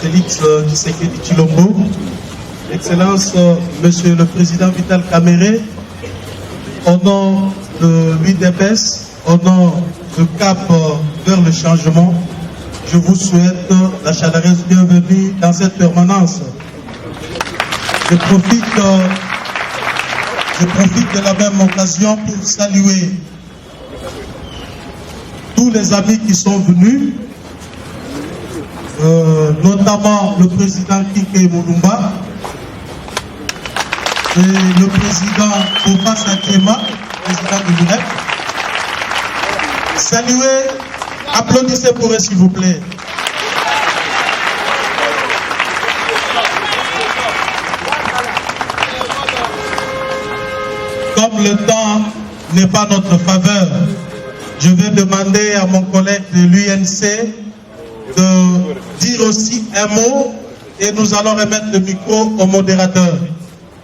Félix Tshisekedi Tshilombo, Excellence Monsieur le Président Vital Kamerhe, au nom de l'UDPS, au nom de CAP vers le changement, je vous souhaite la chaleureuse bienvenue dans cette permanence. Je profite de la même occasion pour saluer tous les amis qui sont venus, notamment le président Kike Mulumba et le président Bofa Sakiema, président de l'UNEP. Saluez, applaudissez pour eux s'il vous plaît. Comme le temps n'est pas notre faveur, je vais demander à mon collègue de l'UNC de dire aussi un mot et nous allons remettre le micro au modérateur.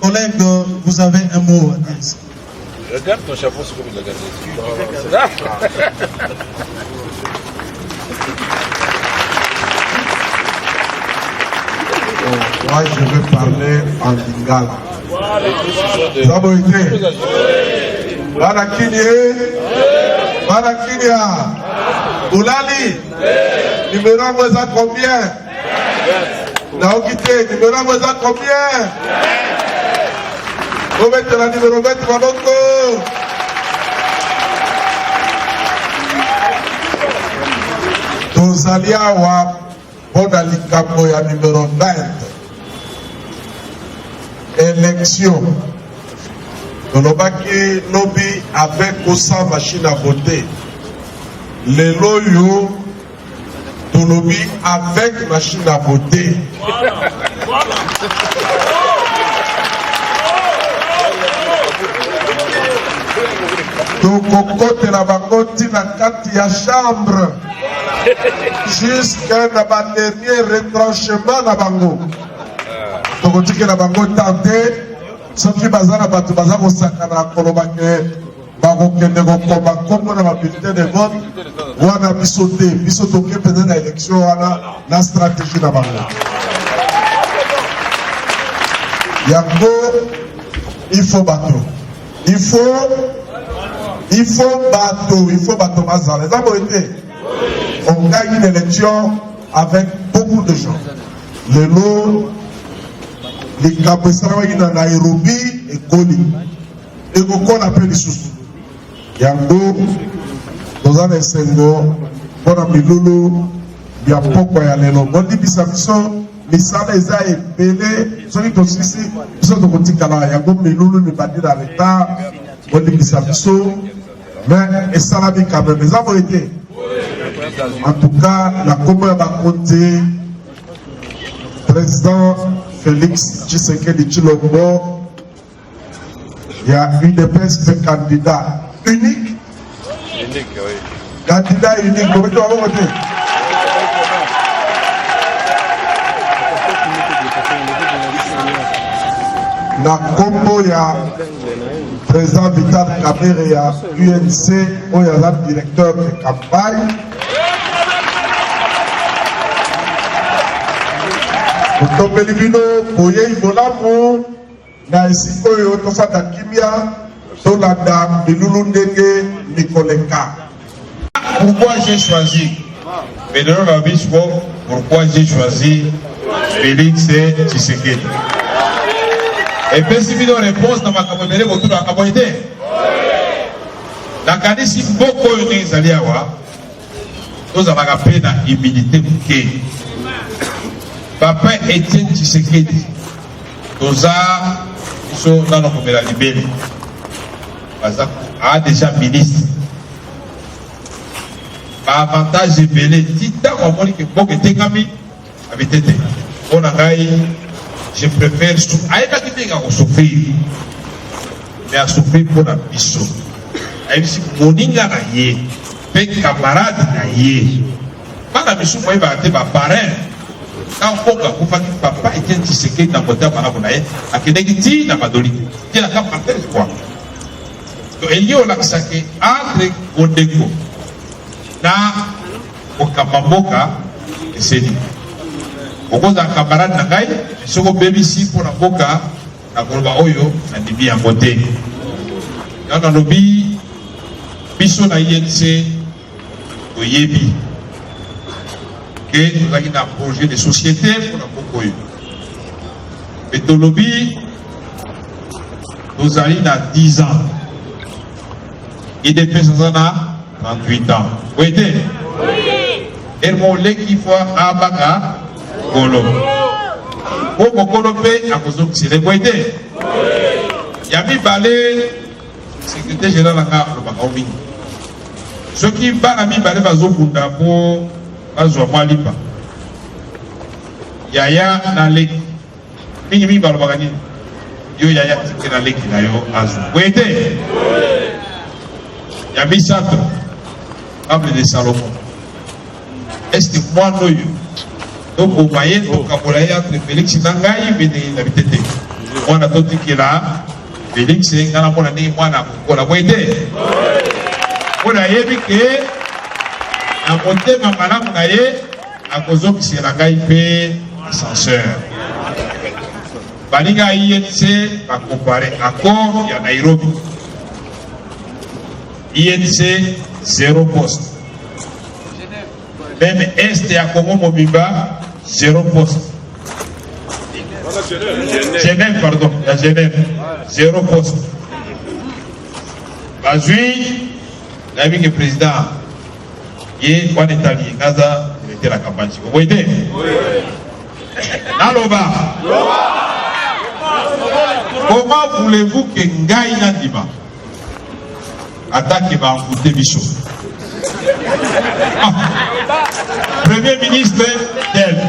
Collègue, vous avez un mot à dire. Regarde ton chapeau, c'est comme il a gardé. Moi, je vais parler en lingala. Ça va été. Banakinia. Oulali. Numéro vous a combien? Naokite, numéro vous a combien? Vous mettez la numéro 20 Manoko. Tozalia wa Bona Likambo ya numéro 20. Élection. Dolobaki lobby avec sa machine à voter. Les loyaux de lobby avec machine à voter. Donc, côté la bagoti na carte ya chambre jusqu'à la dernier retranchement na bango. Donc, on la bango tenté. Sauf que bazana batu bazako sakana kolobake bakokende kokomba kombo na bulletin de vote wana bisote ke peut-être na élection wana na stratégie na bango yango il faut bateau bazala ça a été on gagne une élection avec beaucoup de gens le lot les capacités dans Nairobi et Koli et qu'on appelle les sous yango dans un essengo pour un milolo bien pourquoi y a les noms on dit bisabiso misala eza ebele soki tosisi biso tokotikala yango milolo ne badi dans l'état on dit bisabiso mais esalami quand même les avons été en tout cas la commun va compter président Félix Tshisekedi Tshilombo, il y a une espèce de candidat unique. Unique, oui. Candidat unique, comment tu vas voter? Na Congo, il y a président Vital Kamerhe, il y a UNC, il y a le directeur de campagne. Topeli bino boye ibolamu na esiko yo tofata kimia tolanda bilulu ndenge mikoleka. Pourquoi j'ai choisi Pedro Labispo? Pourquoi j'ai choisi Félix Tshisekedi? Et puis si vous avez une réponse dans ma caméra, vous avez une idée. La candidature beaucoup de Zaliawa, nous avons appelé la humilité bouquet. Papa Etienne Tshisekedi, nous avons dans notre caméra libérée. A déjà ministre. Par avantage révélé, Tita, on va dire que bon, que Tekami avait été. On a je préfère souffrir. Mais à souffrir pour la mission. Et si Moninga n'a yé, mes camarades n'a yé. Pas la mission, moi, il va être ma parrain. Quand on va vous faire papa et tiens, tu sais qu'il n'a pas de malabonaye, à Kenegiti n'a pas de lit. Il y a la partie de quoi? Donc, il y a la saké entre Gondeko, na Okapamboka et Séni. okoza camarade na ngai soko BBC pour la boka na koloba oyo na dibi ya moté kana lobi biso na INC oyebi que nous avons un projet de société pour la boka oyo mais to lobi nous allons dans 10 ans IDP Sazana 38 ans vous êtes Hermolé qui faut abaka Kolo. Pour Kolo pe à cause de c'est quoi était? Yami balé secrétaire général la carte le bakaomi. Ceux qui va na mi balé bazo kunda pour bazo malipa. Yaya na leki. Mingi mi balo bakani. Yo yaya qui na leki na yo azu. Quoi était? Yami sato. Able de Salomon. Est-ce que moi non? Donc vous voyez, donc à entre Félix Nangaï et l'habité. On a tout dit que là, Félix est dans la bonne année, moi n'a pas la moitié. On a dit que à monter ma madame Naye, à cause que c'est la gaï fait ascenseur. Balinga INC va comparer accord, il y a Nairobi. INC 0 poste. Même Est et à Congo Mobimba, 0 poste. Genève, pardon, la Genève, 0 poste. Bazui, l'ami qui est président, il est en Italie, Gaza, il était la campagne. Vous voyez? Naloba. Comment voulez-vous que Ngaï Nandima attaque va envoûter Bichot? Premier ministre d'elle.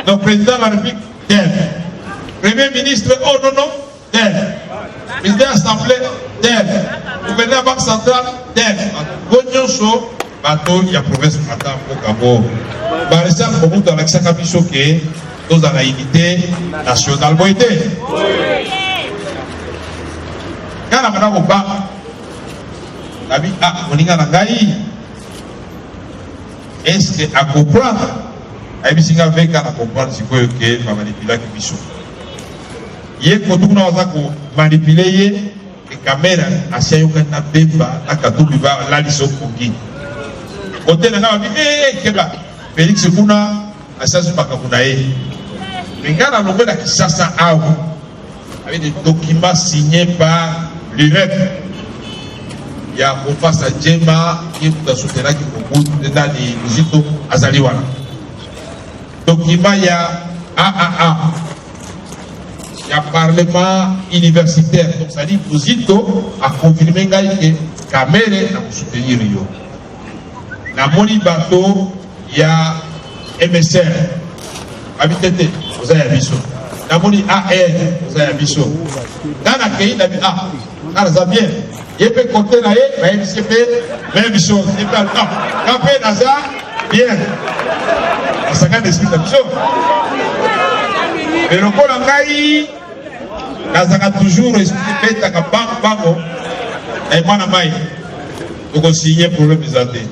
Donc président de la République d'elle. Premier ministre, oh non, non, d'elle. Président de l'Assemblée d'elle. Gouverneur de la Banque centrale d'elle. Gonyoso, bateau, il y a province matin pour Cabo. Barissa, pour nous, dans l'excès Kabiso, qui est dans la unité nationale. Vous voyez? Quand la madame Oba, la vie, ah, on y a un gars. Est-ce que à comprendre, à bisinga avec à comprendre si quoi que va manipuler qui biso. Yé kotu na waza ko manipuler yé et caméra à sayoka na bemba na katubi ba la liso kongi. Côté na ngabi keba Félix kuna asasu bakakuna yé. Mingana nombe na kisasa au avec des documents signés par l'UREP. Il y a un face à Djema qui est soutenu qui beaucoup dans les visites à Zaliwana. Donc il y a AAA, il y a Parlement universitaire. Donc ça dit Bozito a confirmé que Kamere a soutenir Rio. Dans Moni Bateau, il y a MSR, Habitete, vous avez Abisso. Dans Moni AR, vous avez Abisso. Dans la pays, il y a bien. Il peut compter là, mais il peut même chose. Il peut camper dans ça, bien. Ça gagne des suites d'habitude. Mais le coup d'engaï, ça a toujours expliqué que bango, et moi, donc on signe pour le présenter.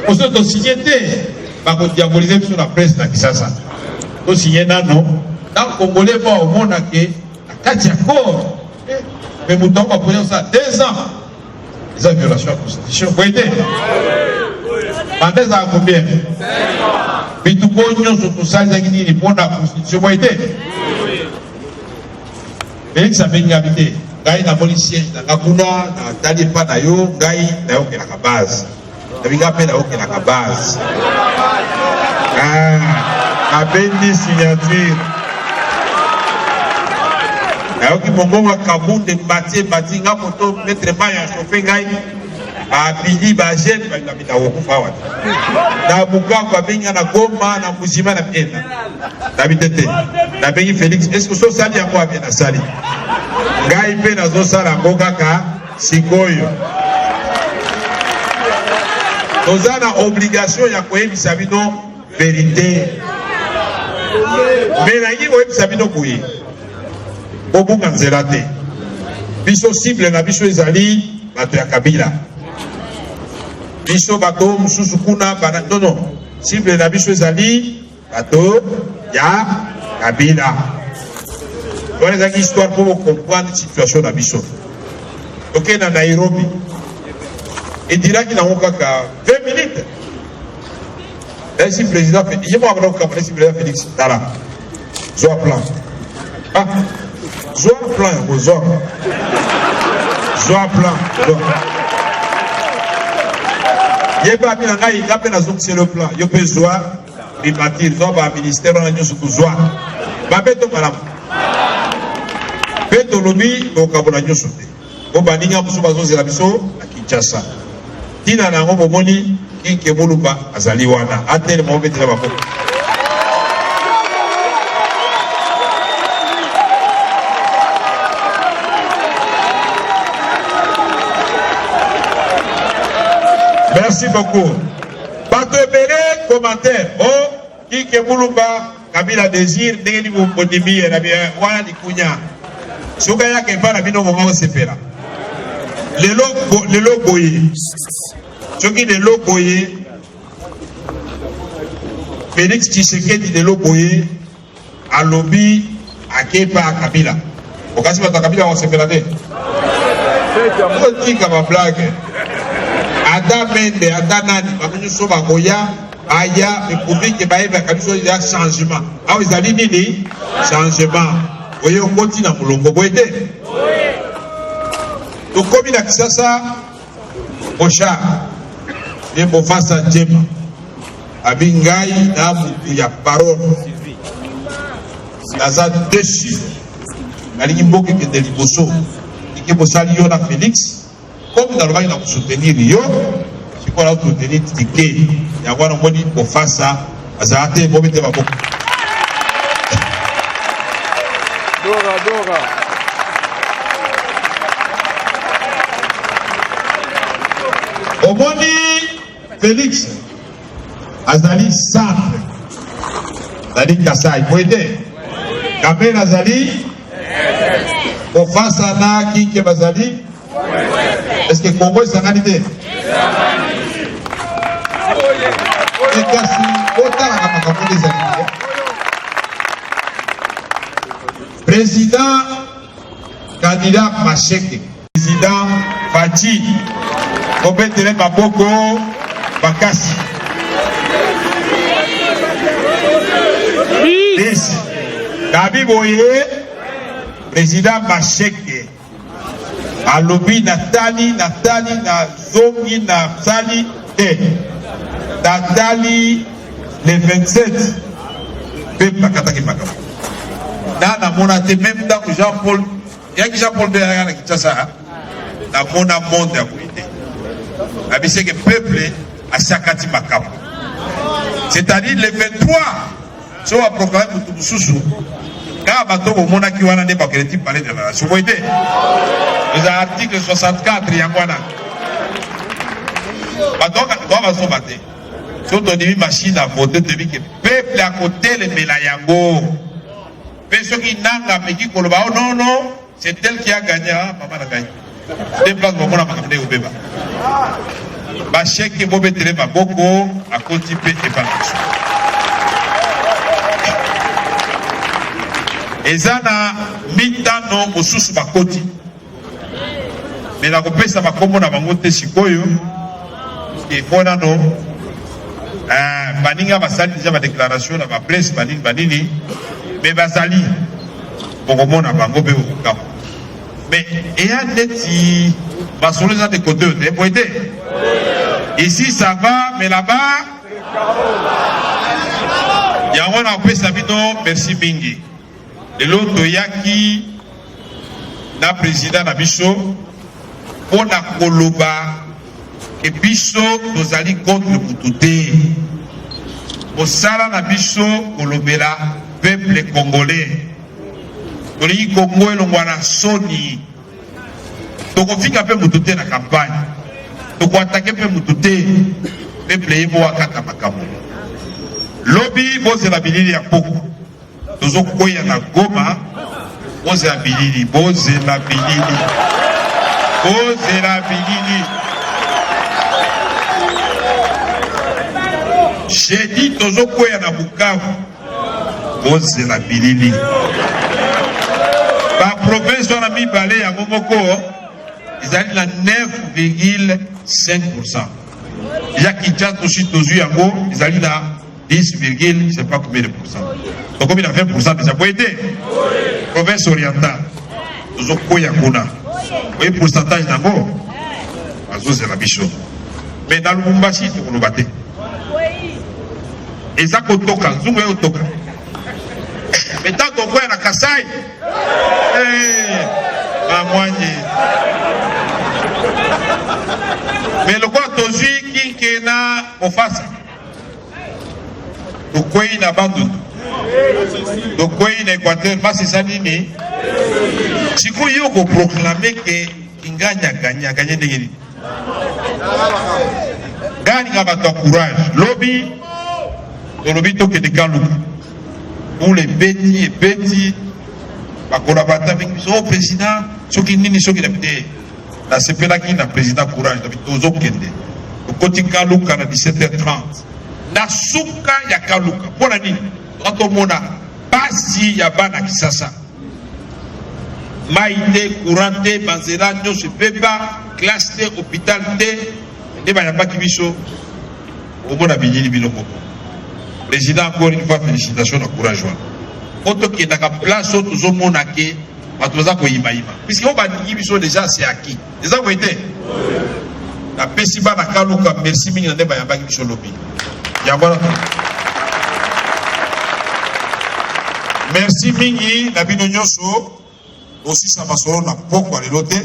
On se signé, on va diaboliser sur la presse dans Kisasa. On signe non. Dans le Congolais, au monde, à 4 accords. Mais nous avons appris ça 2 ans. Les a violation de la Constitution. Vous voyez? Pendant ça, combien? 5 ans. Mais tout le monde, surtout ça, ils ont pour la Constitution. Vous voyez? Mais ça fait une habité. Gaï n'a pas le siège. Dans la Kuna, dans la Talipa, dans Yo, Gaï n'a aucune base. Dans la Gaï n'a aucune base. Ah, béni signature. Alors que mon bon Kaboun de bâtir nga moto mettre pas ya chauffer ngai a bili ba jet ba ngabita wokufa watu na buka kwa benga na goma na muzima na pena na bitete na bengi Félix est-ce que so sali ya kwa bien na sali ngai pe na zo sala ngoka ka sikoyo nous avons obligation ya koyebisa bino vérité mais na ngi koyebisa bino kuyi Bobunga nzela te. Biso cible na biso ezali bato ya Kabila. Biso bato mususu kuna bana non. Cible na biso ezali bato ya Kabila. Voilà une histoire pour comprendre la situation de Bisso. Ok, na Nairobi. Et dira qu'il n'a pas 20 minutes. Là, si le président fait, il y a pas de campagne, si le président Félix Tala. Zoa plan. Ah, Zoa plan, Zoa. Zoa plan. Il n'y a pas de le plan. Il y a besoin de bâtir. Il y a un ministère de Zoa. Il y a un Peto lobi do kabona nyoso te. Ko baninga musu bazoze la biso na Kinshasa. Tina na ngombo moni kinke muluba azali wana. Atele mo betela bako. Merci beaucoup. Bato ebele commentaire. Oh kinke muluba Kabila désir ndenge ni mbondimi na bien wana dikunya. Soka yake fana bino mama sepela lelo boye soki lelo boye Félix Tshisekedi lelo boye alobi akepa Kabila okasi bato Kabila wa sepela te tika ba blague ada mende ada nani bakunyu so bakoya aya republique baeba kabiso ya changement awo ezali nini changement. Oye okoti na mulongo boete. Tokomi na Kisasa Osha ne bofasa njema. Abingai na mutu ya parole. Naza deshi. Nalingi mboke ke deliboso. Ike bosali yo na Félix. Comme dans le bain na soutenir yo. Siko la soutenir tike. Ya wana moni bofasa azate bobete baboko. Dora. Omoni Félix azali simple. Azali Kasai Moede. Kabel azali Ofasa na Kinke bazali. Est-ce que Congo est sanganité? Et kasi otala kama kamonde zali. Président candidat Macheke, président Fati, Obetele Maboko Bakassi. Desi, Gabi Boye, président Macheke, Alobi Natali, na Zongi, na Sali, Natali, le 27, Pep Bakataki Makama. Na mona te même temps que Jean-Paul, il y a que Jean-Paul de la Kinshasa, na mona monde à côté. Abissé que peuple a sakati makam. C'est-à-dire le 23, si on a proclamé pour tout sous car bateau au mona qui wana ne pas que parler de la nation. Vous voyez, les articles 64 yangwana. Bateau doit va se battre. Si on donne une machine à voter, tu dis que peuple à côté le melayango. Mais ceux qui n'ont pas qui koloba, oh non, c'est elle qui a gagné. Maman a gagné. Deux places, maman a gagné au bébé. Bah, chèque qui m'a bétélé ma boko, à côté et pas et ça n'a mis tant non au sous ma côté. Mais la copie ça va comme on a monté sikoyo. Et pour la non. Baninga va salir déjà ma déclaration dans ma presse, banini. Mais Basali, pour le monde a bango be au camp. Mais il y a des petits bassolés de côté, vous voyez. Ici ça va, mais là-bas, il y a un appel Sabino, merci Bingi. Et l'autre Yaki, na président na Bisso, pour la Koloba, et Bisso nous allons contre le Boutouté. Au Sala na Bisso, Kolobela. Peuple congolais, Toli Congo et l'Ongwana Sony, Toko fika pe mututé na campagne, Toko attaquer pe mututé, peuple yebo wakata makamu. Lobby boze la bilili ya poko, Tozo koya na Goma, boze la bilili. J'ai dit Tozo koya na Bukavu. bozela bilili baprovince wana mibale yango moko ezali na 9,5%. Ya Kinshasa aussi tozwi yango ezali na 10, je sais pas combien de pourcents. Donc combien de 20% déjà vous aider province orientale toujours koya kuna. Oui pourcentage d'abord. Azo c'est la bicho. Mais dans le Lubumbashi c'est qu'on battait. Et ça qu'on toka, zungu yo toka. Mais tant qu'on voit na Kasai. Ma moitié. Mais le quoi tozi kinkena ofasa. Dokwei na bandu. Dokwei na Équateur, basi ça nini? Siku yo ko proclamer que inganya gagner ndenge. Gani ngaba ton courage. Lobby to que de Kaluka. Pour les petits bakola bata avec le président, ceux qui nini ceux qui l'habité. La CPLA qui n'a président courage d'habiter aux autres kende. Au côté Kaluka à 17h30. Na suka ya Kaluka pona nini otomona basi ya bana Kisasa maite courante banzela nyonso beba classe te hôpital te nde bayambaki biso omona binyini biloko. Président encore une fois félicitations na courage wana otokendaka place oyo tozomona ke bato baza koyimayima puisque o baningi biso déjà c'est acquis eza koyete napesi bana Kaluka merci mingi na nde bayambaki biso lobi. Merci mingi na bino nyonso aussi ça va solo na poko alelote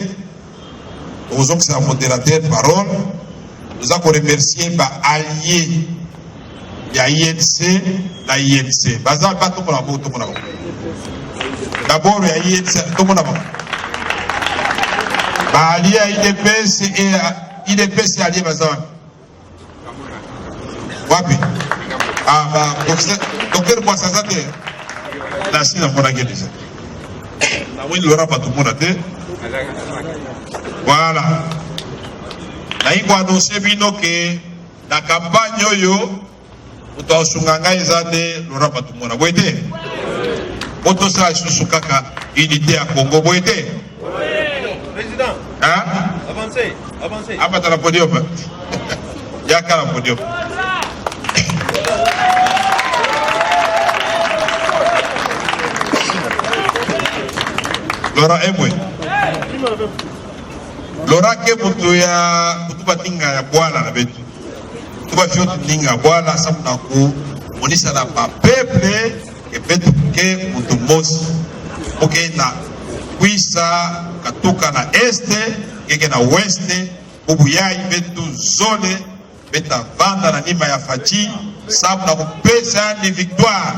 ozok c'est un modérateur parole nous avons remercié ba allié ya INC la INC baza ba to mona bo d'abord ya INC to mona ba allié IDPS et IDPS allié baza wapi docteur Boissazate la Chine a monagé déjà na oui le rapa tout le monde voilà na iko annoncer bino que la campagne oyo utosunganga ezade le rapa tout le monde boyete oto sa susu kaka unité à Congo boyete président hein avancez abata la podium ya kala podium. Laura Emwe Laura ke mutu ya kutuba tinga ya bwala na betu kutuba fioti tinga ya bwala sabu na ku monisa na pa peuple ke betu ke mutu mosi oke na kuisa katuka na este keke na weste bubu yai betu zone beta vanda na nima ya fachi sabu na kupesa ni victoire.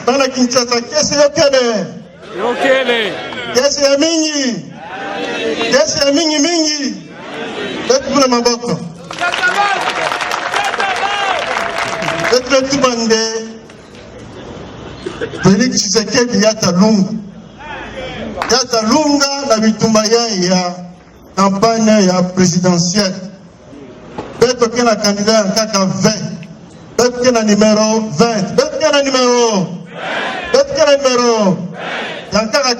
Bana Kinshasa, kesi yokele. Kesi ya mingi. Kesi ya mingi. Betu kuna maboko. Betu tubande. Félix Tshisekedi yata lunga na bitumba ya campagne ya présidentielle. Betu kena candidat ya kaka 20. Betu kena numéro 20. Betu kena numéro 20. Yankara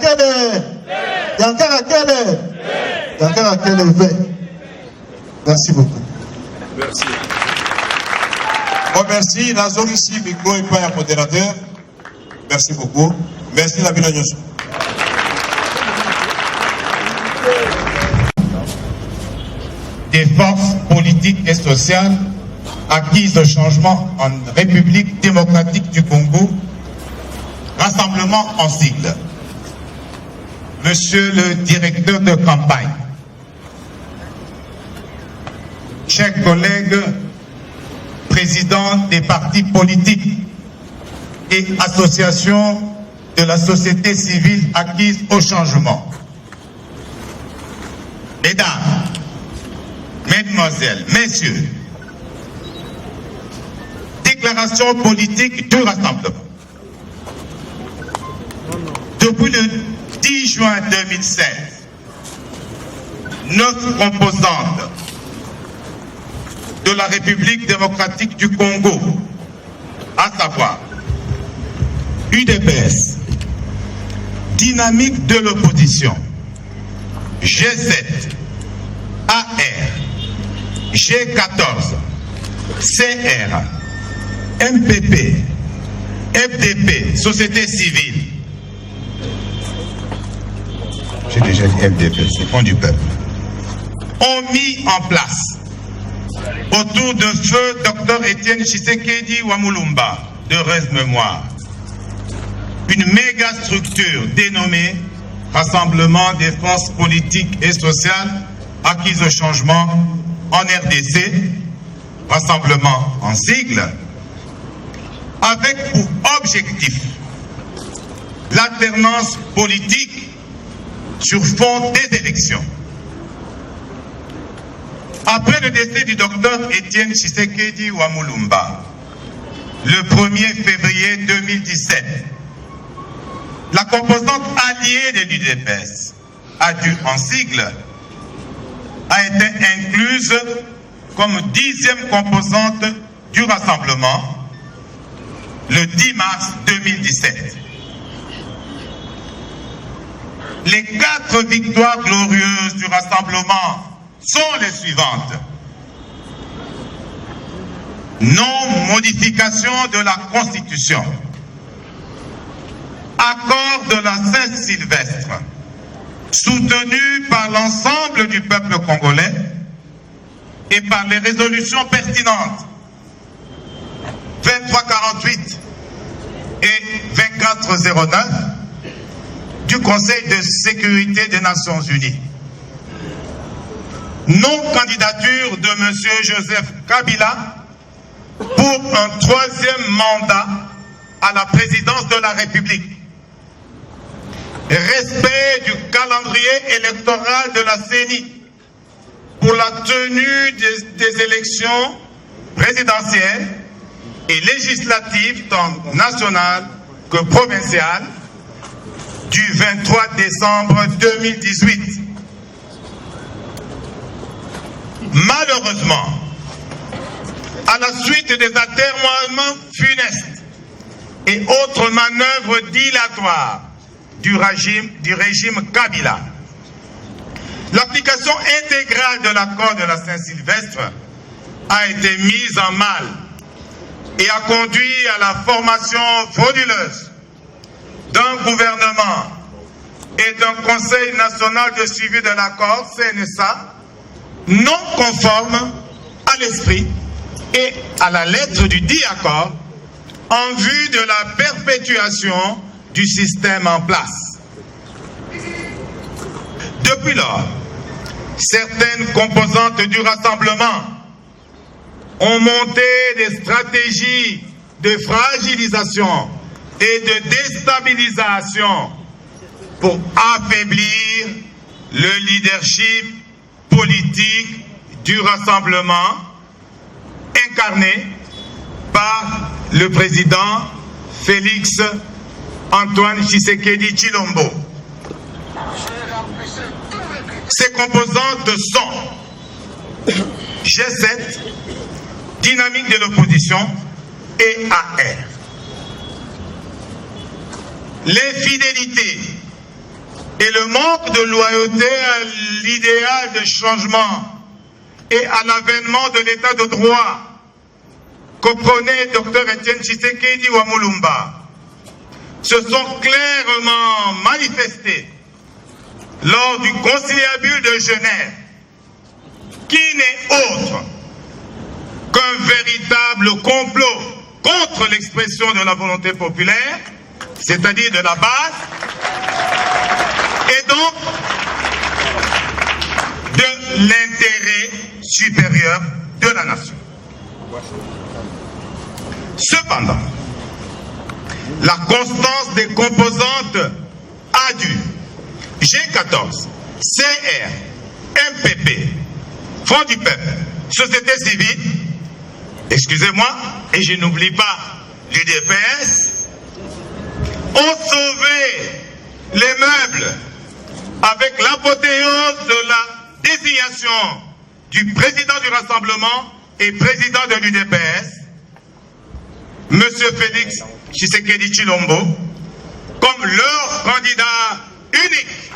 kele 20. Merci beaucoup. Merci. Bon, merci. La zone ici, micro et pas un modérateur. Merci beaucoup. Merci la Bilagnos. Des forces politiques et sociales acquises de changement en République démocratique du Congo, rassemblement en sigle. Monsieur le directeur de campagne, chers collègues, présidents des partis politiques et associations de la société civile acquise au changement, mesdames, mesdemoiselles, messieurs, déclaration politique du rassemblement. Depuis le 10 juin 2016, notre composante de la République démocratique du Congo, à savoir UDPS, Dynamique de l'opposition, G7, AR, G14, CR, MPP, FDP, Société civile. J'ai déjà dit FDP, c'est Front du peuple. Ont mis en place autour de feu Dr Étienne Tshisekedi Wamulumba, de heureuse mémoire, une méga structure dénommée Rassemblement des forces politiques et sociales acquises au changement en RDC, Rassemblement en sigle, avec pour objectif l'alternance politique sur fond des élections. Après le décès du docteur Étienne Tshisekedi Wamulumba, le 1er février 2017, la composante alliée de l'UDPS, ADU en sigle, a été incluse comme 10e composante du rassemblement le 10 mars 2017. Les 4 victoires glorieuses du rassemblement sont les suivantes. Non-modification de la Constitution. Accord de la Saint-Sylvestre, soutenu par l'ensemble du peuple congolais et par les résolutions pertinentes 2348 et 2409 du Conseil de sécurité des Nations Unies. Non-candidature de M. Joseph Kabila pour un 3e mandat à la présidence de la République. Respect du calendrier électoral de la CENI pour la tenue des élections présidentielles et législatives tant nationales que provinciales du 23 décembre 2018. Malheureusement, à la suite des atermoiements funestes et autres manœuvres dilatoires du régime Kabila, l'application intégrale de l'accord de la Saint-Sylvestre a été mise en mal et a conduit à la formation frauduleuse d'un gouvernement et d'un Conseil national de suivi de l'accord, CNSA, non conforme à l'esprit et à la lettre du dit accord en vue de la perpétuation du système en place. Depuis lors, certaines composantes du rassemblement ont monté des stratégies de fragilisation et de déstabilisation pour affaiblir le leadership politique du rassemblement incarné par le président Félix Antoine Tshisekedi Tshilombo. Ces composantes sont G7, Dynamique de l'opposition et AR. L'infidélité et le manque de loyauté à l'idéal de changement et à l'avènement de l'état de droit que prônait Dr Étienne Tshisekedi Wamulumba se sont clairement manifestés lors du conciliabule de Genève, qui n'est autre qu'un véritable complot contre l'expression de la volonté populaire, c'est-à-dire de la base, et donc de l'intérêt supérieur de la nation. Cependant, la constance des composantes ADU, G14, CR, MPP, Front du peuple, Société civile, excusez-moi, et je n'oublie pas l'UDPS, ont sauvé les meubles avec l'apothéose de la désignation du président du Rassemblement et président de l'UDPS, M. Félix Tshisekedi Tshilombo, comme leur candidat unique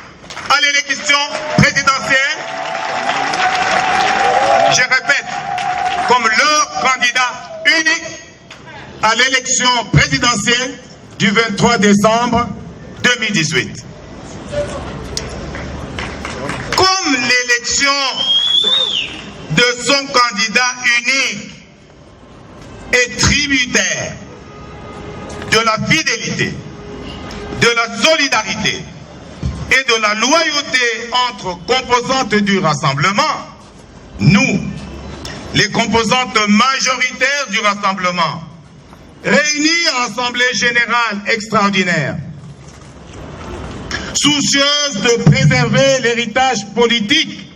à l'élection présidentielle. Je répète, comme leur candidat unique à l'élection présidentielle du 23 décembre 2018. Comme l'élection de son candidat unique est tributaire de la fidélité, de la solidarité et de la loyauté entre composantes du rassemblement, nous, les composantes majoritaires du rassemblement, réunies en assemblée générale extraordinaire, soucieuses de préserver l'héritage politique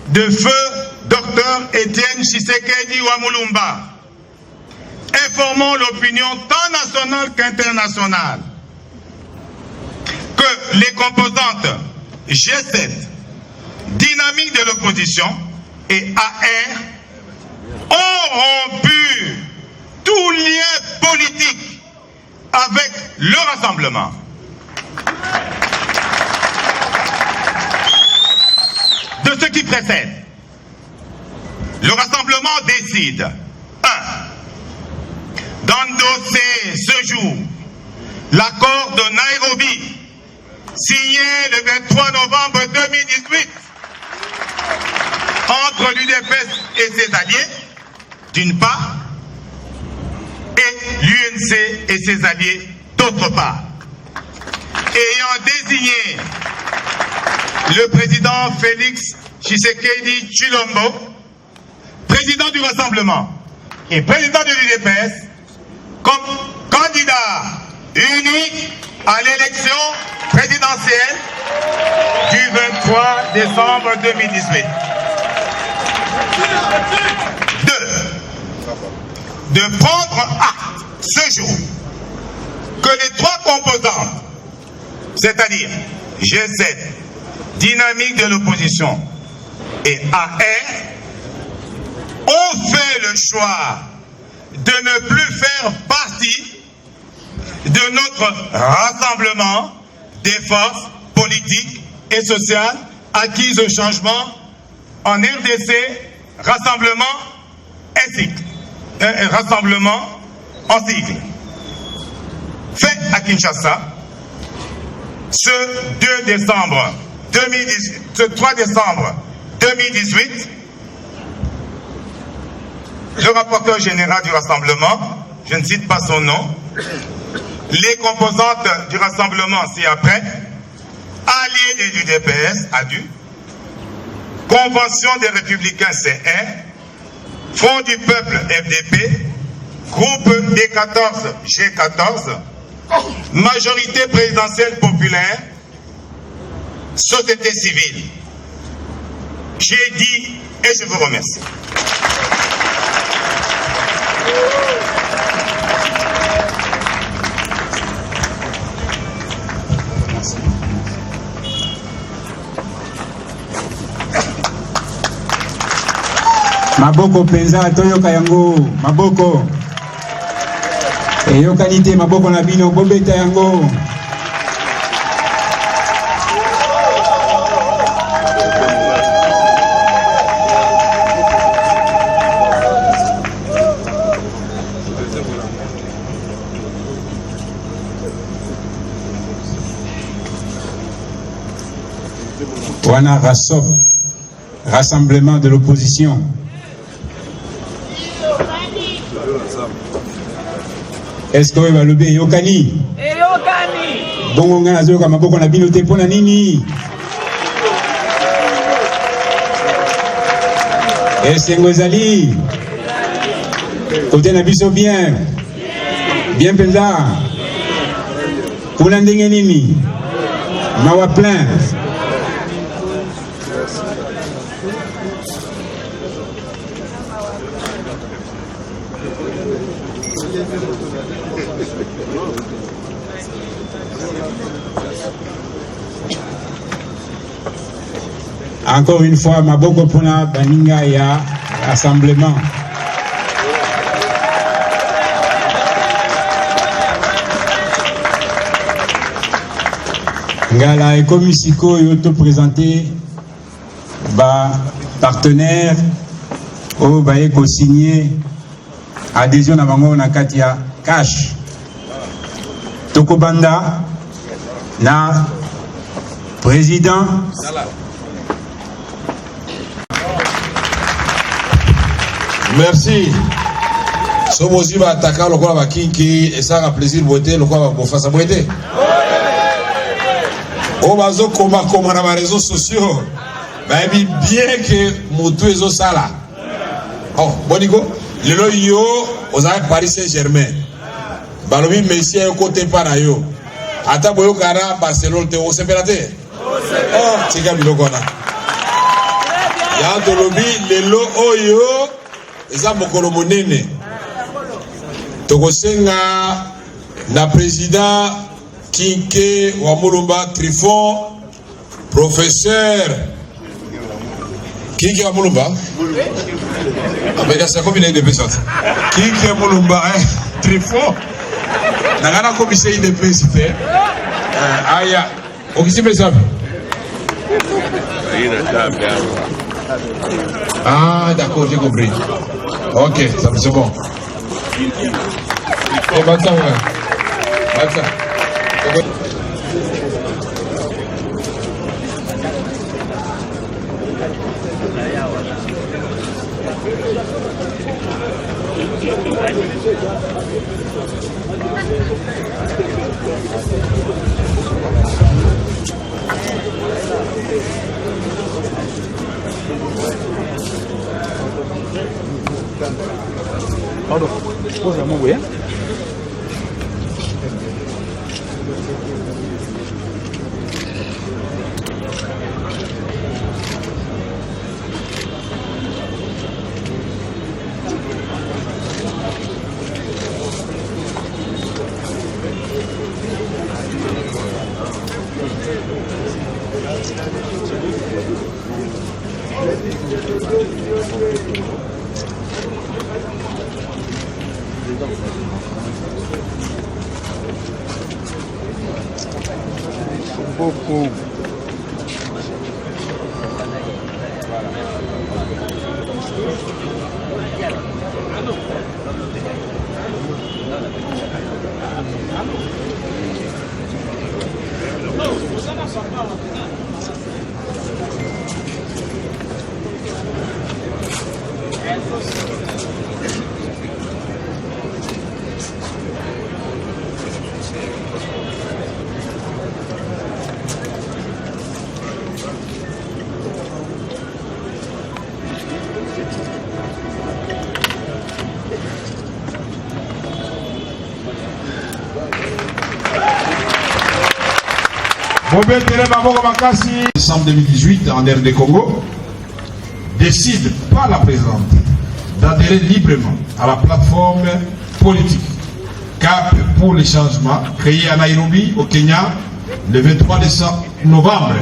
de feu Dr Étienne Tshisekedi Wamulumba, informant l'opinion tant nationale qu'internationale que les composantes G7, dynamique de l'opposition et AR ont rompu tout lien politique avec le rassemblement. De ce qui précède, le rassemblement décide 1. D'endosser ce jour l'accord de Nairobi signé le 23 novembre 2018 entre l'UDPS et ses alliés, d'une part, et l'UNC et ses alliés, d'autre part. Ayant désigné le président Félix Tshisekedi Tshilombo, président du Rassemblement et président de l'UDPS, comme candidat unique à l'élection présidentielle du 23 décembre 2018. 2. De prendre acte ce jour que les trois composantes, c'est-à-dire G7, dynamique de l'opposition et AR, ont fait le choix de ne plus faire partie de notre rassemblement des forces politiques et sociales acquises au changement en RDC, rassemblement en sigle. Fait à Kinshasa, ce 3 décembre 2018, le rapporteur général du rassemblement, je ne cite pas son nom, les composantes du rassemblement ci-après, alliés de l'UDPS, ADU, Convention des Républicains CR, Front du Peuple FDP, Groupe D14 G14, Majorité présidentielle populaire, Société civile. J'ai dit et je vous remercie. Maboko penza toyoka yango maboko eyokani te maboko na bino bobeta yango. Wana RASOP, Rassemblement de l'opposition. Est-ce que va lever yokani? Yokani. Bongo ngana zoka maboko na bino te pona nini? Est-ce que ezali? Côté na biso bien. Bien penza. Kuna ndenge nini? Mawa plein. Encore une fois, maboko pona baninga ya rassemblement. ngala ekomi sikoyo to présenter ba partenaire oyo baye kosigner adhésion na bango na kati ya cash. Tokobanda na président merci. Somozi va attaquer le quoi kinki et ça a plaisir boiter le quoi va faire boiter. Oh bazo comment na les réseaux sociaux. Bah bien que moto ezo sala. Oh bonigo le lo yo aux Paris Saint-Germain. Balobi Messi est côté par yo. Ata boyo kana Barcelone te osepelate. Oh tika biloko na. Ya to lobi lelo oyo eza mokolo monene. Tokosenga na président Kinke wa Mulumba Trifon professeur Kinke wa Mulumba. Avec ça combien de personnes? Kinke Mulumba Trifon. Nangana commissaire de président. Aya, okisi pesa. Ah d'accord, j'ai compris. Ok, ça c'est bon. Et maintenant, beaucoup. Décembre 2018 en RD Congo décide par la présidente d'adhérer librement à la plateforme politique Cap pour les changements créée à Nairobi au Kenya le 23 novembre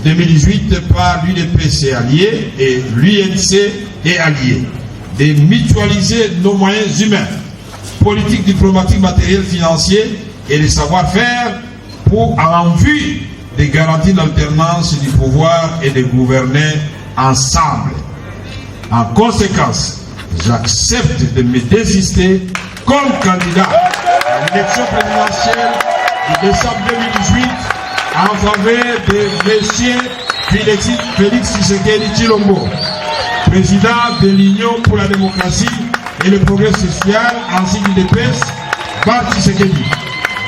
2018 par l'UDPC allié et l'UNC et alliés, de mutualiser nos moyens humains, politiques, diplomatiques, matériels, financiers et les savoir-faire pour en vue de garantir l'alternance du pouvoir et de gouverner ensemble. En conséquence, j'accepte de me désister comme candidat à l'élection présidentielle de décembre 2018 en faveur de M. Félix Tshisekedi Tshilombo, président de l'Union pour la démocratie et le progrès social, ainsi que l'UDPS, Bart Tshisekedi,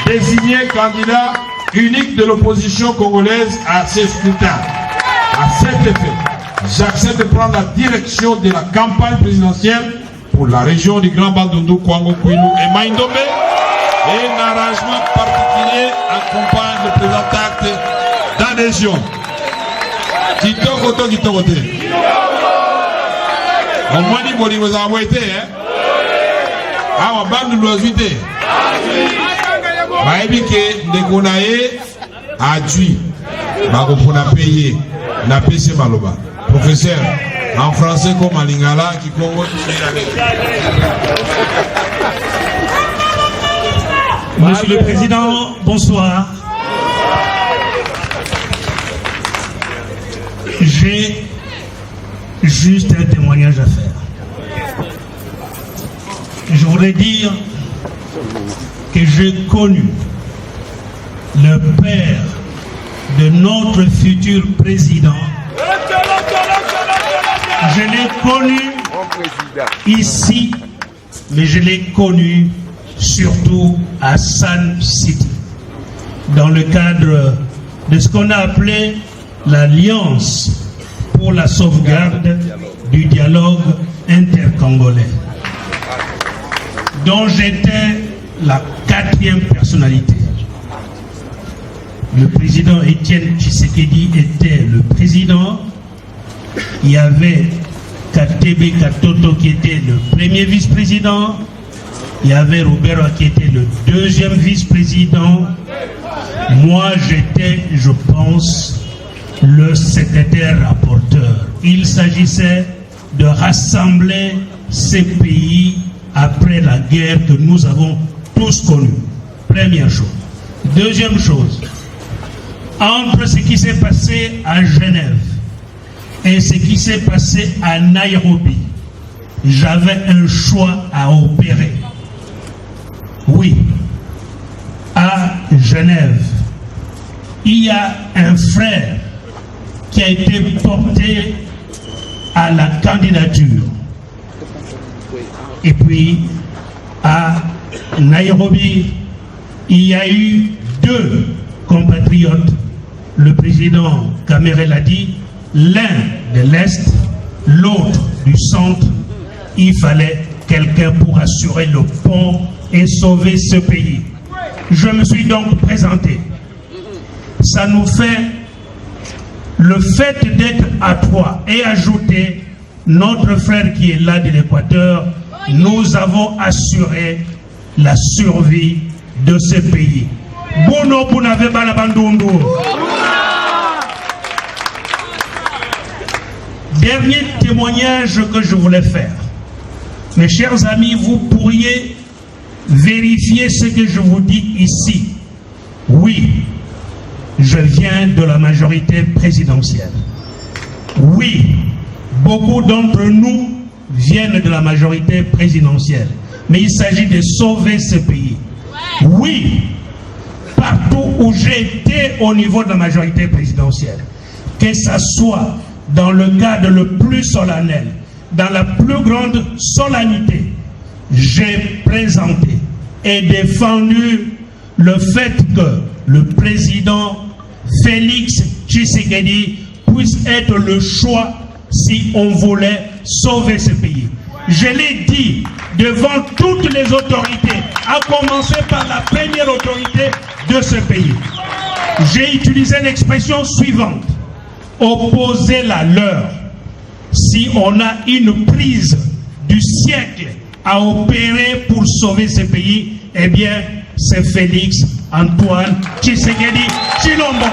désigné candidat unique de l'opposition congolaise à ces scrutins. À cet effet, j'accepte de prendre la direction de la campagne présidentielle pour la région du Grand Bandundu, Kwango, Kwilu et Maïndombe, et un arrangement particulier accompagne le présent acte d'adhésion. Kitoko to kitoko te. Au moins ni boli vous avez été, hein? Ah, on bande de l'oisité. Maïbi ke Ndekonae a tué. Mako pour la payer. Na PC Maloba. Professeur, en français comme en lingala, qui Congo, Monsieur le Président, bonsoir. J'ai juste un témoignage à faire. Je voudrais dire que j'ai connu le père de notre futur président. Je l'ai connu ici, mais je l'ai connu surtout à Sun City, dans le cadre de ce qu'on a appelé l'Alliance pour la sauvegarde du dialogue intercongolais, dont j'étais la 4e personnalité. Le président Étienne Tshisekedi était le président. Il y avait Katebe Katoto qui était le premier vice-président. Il y avait Robert qui était le 2e vice-président. Moi, j'étais, je pense, le secrétaire rapporteur. Il s'agissait de rassembler ces pays après la guerre que nous avons tous connue. Première chose. Deuxième chose, entre ce qui s'est passé à Genève et ce qui s'est passé à Nairobi, j'avais un choix à opérer. Oui, à Genève, il y a un frère qui a été porté à la candidature. Et puis, à Nairobi, il y a eu 2 compatriotes. Le président Kamere l'a dit, l'un de l'Est, l'autre du centre. Il fallait quelqu'un pour assurer le pont et sauver ce pays. Je me suis donc présenté. Ça nous fait le fait d'être à 3 et ajouter notre frère qui est là de l'Équateur. Nous avons assuré la survie de ce pays. Bono Bunave Balabandundu. Dernier témoignage que je voulais faire. Mes chers amis, vous pourriez vérifier ce que je vous dis ici. Oui, je viens de la majorité présidentielle. Oui, beaucoup d'entre nous viennent de la majorité présidentielle. Mais il s'agit de sauver ce pays. Oui, partout où j'ai été au niveau de la majorité présidentielle, que ce soit dans le cadre le plus solennel, dans la plus grande solennité, j'ai présenté et défendu le fait que le président Félix Tshisekedi puisse être le choix si on voulait sauver ce pays. Je l'ai dit devant toutes les autorités, à commencer par la première autorité de ce pays. J'ai utilisé l'expression suivante: opposer la leur. Si on a une prise du siècle à opérer pour sauver ce pays, eh bien, c'est Félix Antoine Tshisekedi Tshilombo.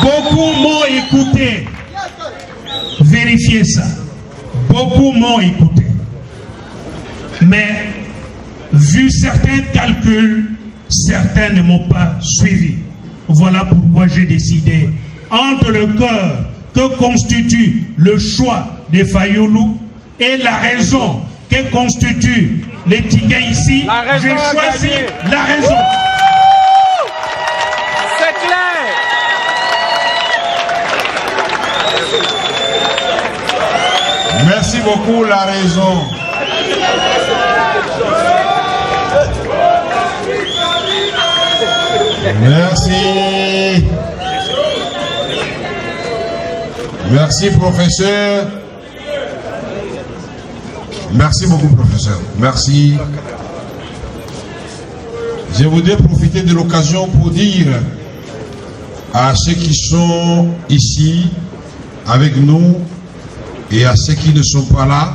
Beaucoup m'ont écouté. Vérifiez ça. Beaucoup m'ont écouté. Mais, vu certains calculs, certains ne m'ont pas suivi. Voilà pourquoi j'ai décidé, entre le cœur que constitue le choix de Fayoulou et la raison que constitue les tickets ici, j'ai choisi la raison. C'est clair. Merci beaucoup, la raison. Merci. Merci, professeur. Merci beaucoup, professeur. Merci. Je voudrais profiter de l'occasion pour dire à ceux qui sont ici avec nous et à ceux qui ne sont pas là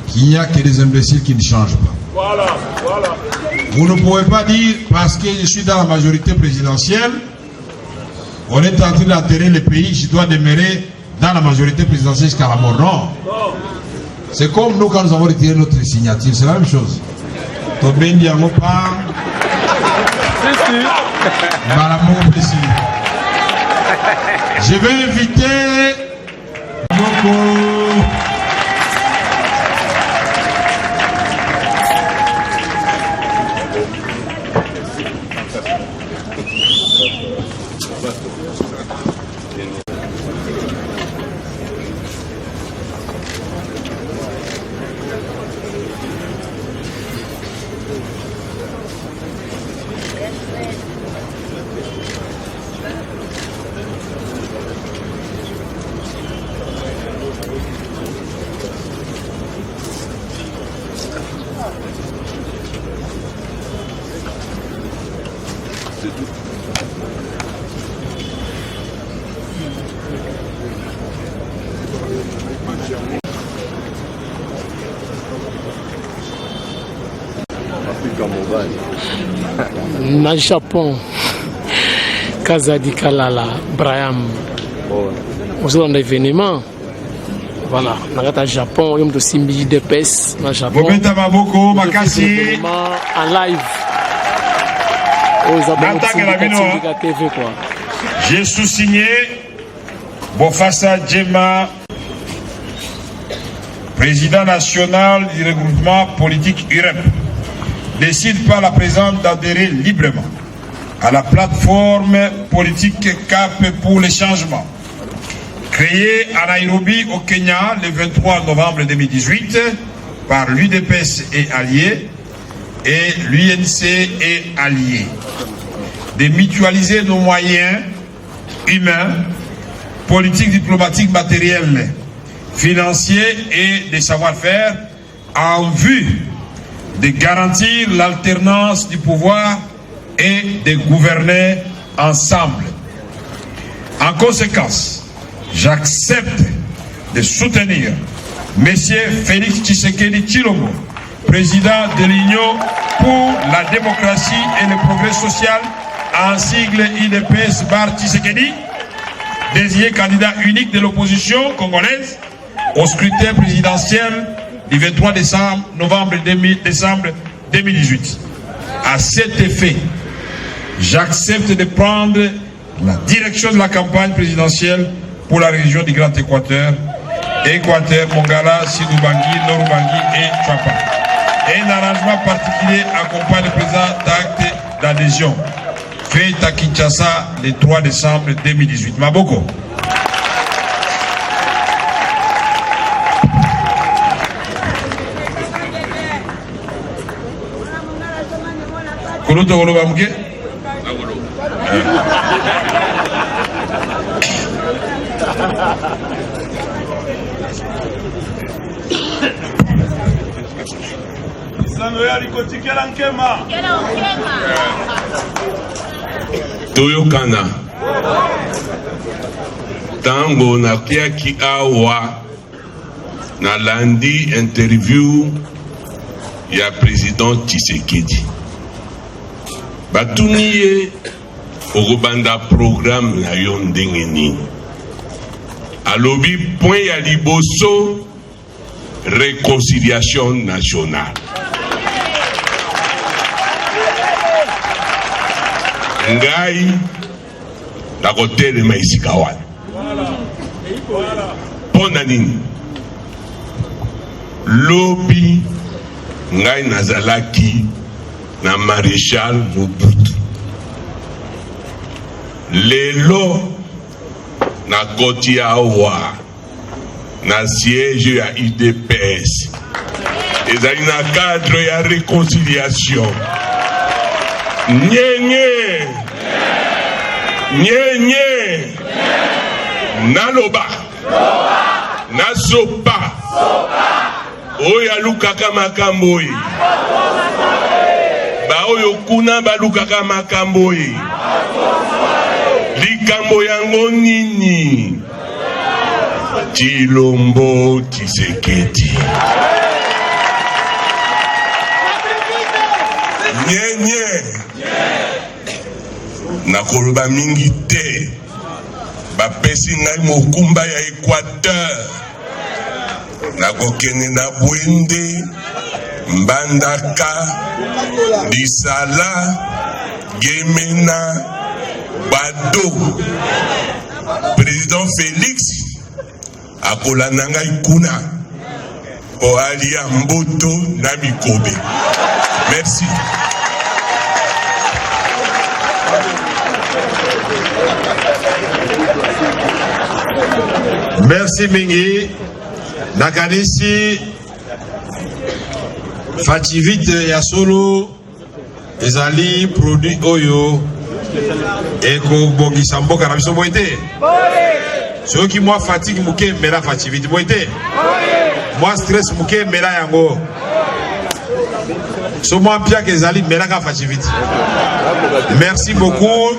qu'il n'y a que des imbéciles qui ne changent pas. Voilà, voilà. Vous ne pouvez pas dire, parce que je suis dans la majorité présidentielle, on est en train d'enterrer le pays, je dois demeurer dans la majorité présidentielle jusqu'à la mort. Non. C'est comme nous quand nous avons retiré notre signature, c'est la même chose. Tobendi Amopa. Je vais inviter beaucoup. Na Japon, Kazadi Kalala, Braham, aux un événement. Voilà, on a Japon, il y a de 6 000 de pèse dans Japon. En live. J'ai sous-signé Bofassa Djema, président national du regroupement politique UREP, décide par la présente d'adhérer librement à la plateforme politique CAP pour les changements, créée à Nairobi au Kenya le 23 novembre 2018 par l'UDPS et alliés et l'UNC et alliés, de mutualiser nos moyens humains, politiques, diplomatiques, matériels, financiers et de savoir-faire en vue de garantir l'alternance du pouvoir et de gouverner ensemble. En conséquence, j'accepte de soutenir M. Félix Tshisekedi Tshilombo, président de l'Union pour la démocratie et le progrès social, en sigle IDPS Bar Tshisekedi, désigné candidat unique de l'opposition congolaise au scrutin présidentiel du 23 novembre 2018. À cet effet, j'accepte de prendre la direction de la campagne présidentielle pour la région du Grand Équateur, Mongala, Sidoubangi, Norubangi et Chapa. Un arrangement particulier accompagne le président d'acte d'adhésion fait à Kinshasa le 3 décembre 2018. Maboko. Kuluto Golo Bamuke. Toyokana tango nakiaki awa nalandi interview ya président Tshisekedi batuni ye okobanda programme na yo ndenge nini alobi point ya liboso réconciliation nationale ngai nakotelema esika wana mpo na nini lobi ngai nazalaki na maréchal Mobutu lelo nakoti awa na siège ya UDPS ezali na cadre ya réconciliation nyenye naloba nasopa oyo alukaka makambo oyo baoyo kuna balukaka makambo oyo likambo yango nini Tshilombo Tshisekedi nyenye nakoloba mingi te bapesi ngai mokumba ya Équateur nakokende na Bwende Mbandaka Lisala Gemena Bado Président Félix Akolananga Ikuna pour Alia Mboto Nabikobe. Merci. Merci Mingi. Nakanisi Fativite ya solo ezali produit oyo eko bongisa mboka na biso boite. Soki moi fatigue muke mera Fativite boite. Moi stress muke mera yango. So moi pia que ezali mera ka Fativite. Merci beaucoup.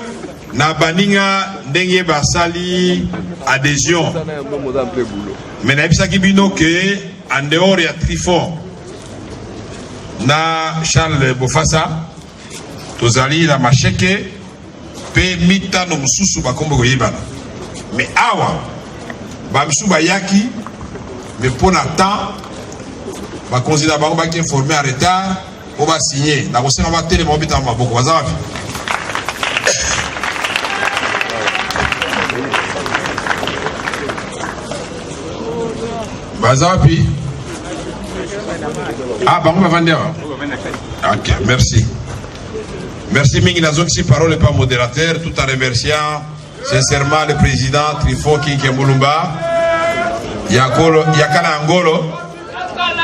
Na baninga ndenge basali adhésion. Mais na bisaki bino que en dehors ya Trifon na Charles Bofassa tozali la macheke pe mitano mususu bakombo koyebana. Mais awa ba musu bayaki mais pour temps ba considérer bango ba ki informé en retard on va signer na ko sena ba télé mobita maboko baza wapi. Bazapi. Ah, bah on va vendre. Ok, merci. Merci Mingi Nazoxi, parole et pas modérateur, tout en remerciant sincèrement le président Trifon Kinkemulumba, Yakala Angolo,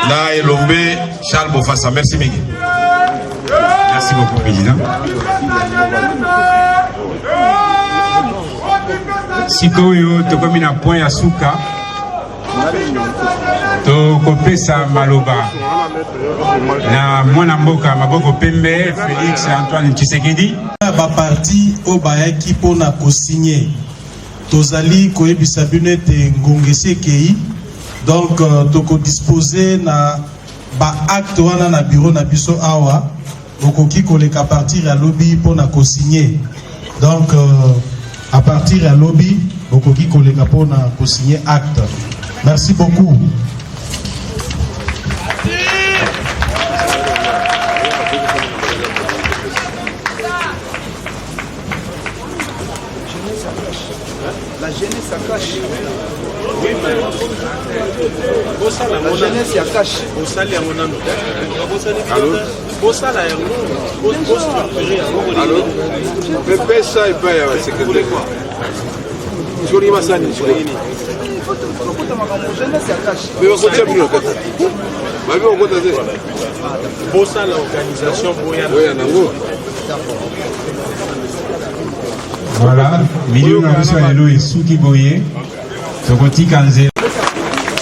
Na Elombe, Charles Bofassa. Merci Mingi. Merci beaucoup, président. Sikoyo, tokomi na point ya suka. Tokopesa maloba na mwana mboka maboko pembe Félix Antoine Tshisekedi ba parti o bayaki pona ko signer tozali koyebisa bino ete ngongesi ekei donc toko disposer na ba acte wana na bureau na biso awa okoki koleka partir ya lobby pona ko signer donc à partir ya lobby okoki koleka pona ko signer acte. Merci beaucoup. La jeunesse à cache. Oui, mais la jeunesse à cache. Alors, pepe ça et pas la sécurité. Joli Massani, joli. Mais on continue plus le cas. Mais on continue. Bossa l'organisation Boyana. voilà milieu na biso lelo esuki boye tokotika nzela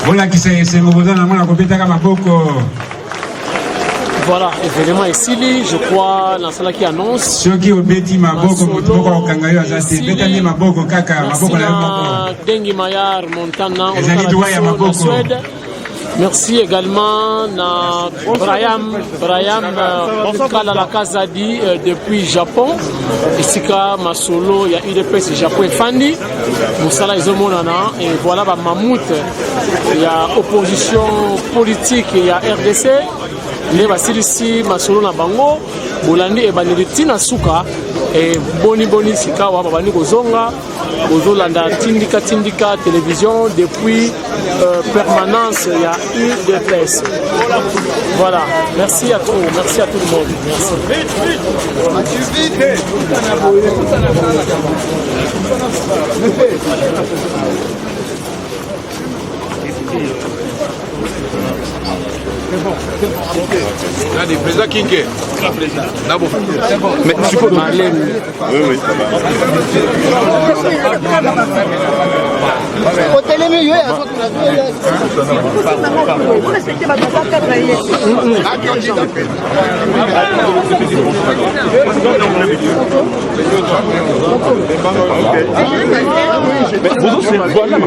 bolakisa esengo boza na mwana kobetaka maboko. Voilà, événement ici, je crois, dans cela qui annonce. Ceux qui obéissent maboko, maboko au kangayo azate, betani maboko kaka, maboko na maboko. Dengi Mayar Montana, en Suède. Merci également à Braham Kala la Kazadi depuis Japon. Ici Masolo, il y a UDPS Japon et Fandi. Moussala Izomonana. Et voilà Mammouth. Il y a opposition politique, il y a RDC. Les Basilisi Masolo na Bango. Bolandi et Baniriti na Suka. Et Boni Sika wa Babani Gozonga. Gozolanda Tindika télévision depuis permanence il y a UDPS. Voilà, merci à tout le monde. Nani, président Kinké. Mais tu peux parler. Oui.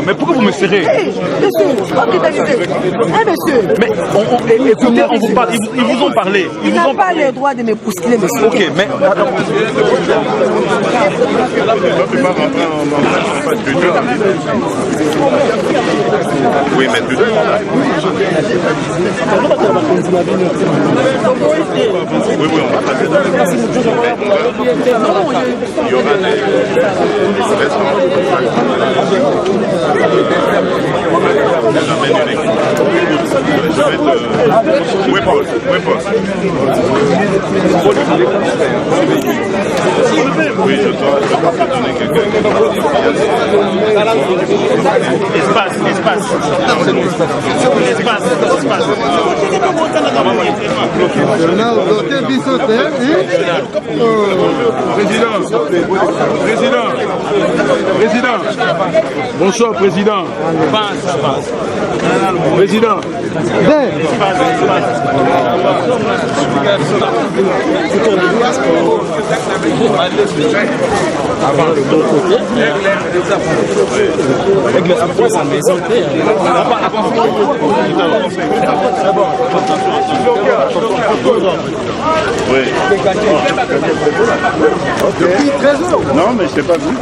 Mais pourquoi vous me serrez? Mais écoutez, on vous parle, ils vous ont parlé. Ils n'ont pas le droit de me bousculer, monsieur. Ok, mais... Oui, mais tout le monde. Oui, on va passer dans il y aura des restaurants. Oui, je dois te donner quelqu'un. Espace. Président. Bonsoir, président. Président. Oui. Depuis 13 heures. Non, mais je t'ai pas vu.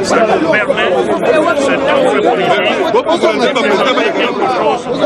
Ça nous permet, cette entreprise, de travailler quelque chose